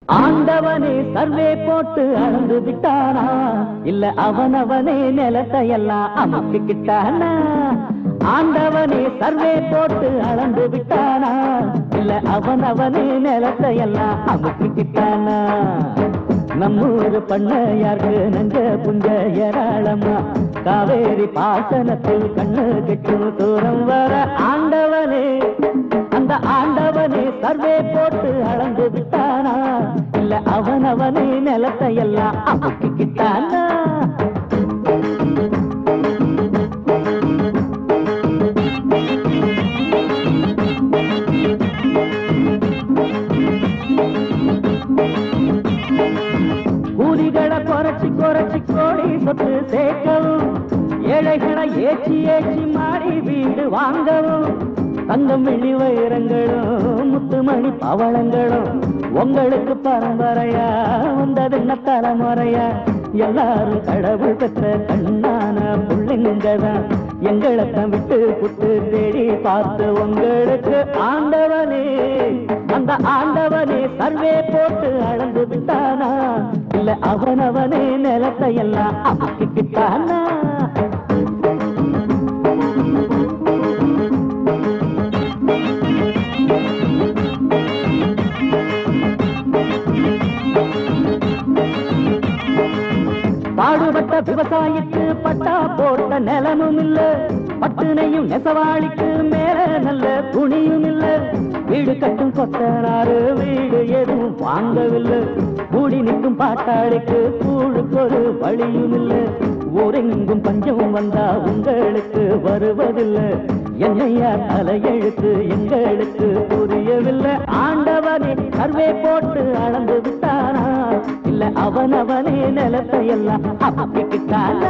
ஆண்டவனே சர்வே போட்டு அளந்து விட்டானா இல்ல அவனவனே நிலத்தை எல்லாம் அமுக்கிக்கிட்டானா ஆண்டவனே சர்வே போட்டு அளந்து விட்டானா இல்ல அவனவனே நிலத்தை எல்லாம் அமுக்கிக்கிட்டானா நம்மூரு பண்ணையாருக்கு நஞ்ச புஞ்ச ஏராளமா காவேரி பாசனத்தில் கண்ணு கெட்டும் தூரம் வர ஆண்டவனே அந்த ஆண்டவனே சர்வே போட்டு அளந்து விட்டானா இல்ல அவனவனே நிலத்தை எல்லாம் அமுக்கிக்கிட்டானா கூலிகளை குறைச்சி குறைச்சி கோடி சொத்து சேர்க்கவும் ஏழைகளை ஏச்சி ஏச்சி மாறி வீடு வாங்கவும் தங்கம் வெள்ளி வைரங்களும் முத்துமணி பவளங்களும் உங்களுக்கு பரம்பரையா வந்ததென்ன தலைமுறையா எல்லாரும் கடவுள் பெற்ற கண்ணான புள்ளைங்கதான் எங்களைத்தான் விட்டு புட்டு தேடி பார்த்து உங்களுக்கு ஆண்டவனே அந்த ஆண்டவனே சர்வே போட்டு அளந்து விட்டானா இல்ல அவனவனே நிலத்தை எல்லாம் அமுக்கிக்கிட்டானா பாடுபட்ட விவசாயிக்கு பட்டா போட்ட நிலமும் இல்ல பட்டுனையும் நெசவாளிக்கு மேல நல்ல துணியும் இல்ல வீடு கட்டும் கொத்தனாரு வீடு எதுவும் வாங்கவில்லை கூடி நிற்கும் பாட்டாளிக்கு கூழுக்கு ஒரு வழியும் இல்ல ஊரெங்கும் பஞ்சம் வந்தா உங்களுக்கு வருவதில்லை என்னையா தலையெழுத்து எங்களுக்கு புரியவில்லை ஆண்டவனே சர்வே போட்டு அளந்து விட்டானா இல்ல அவனவனே நிலத்தை எல்லாம் அமுக்கிக்கிட்டானா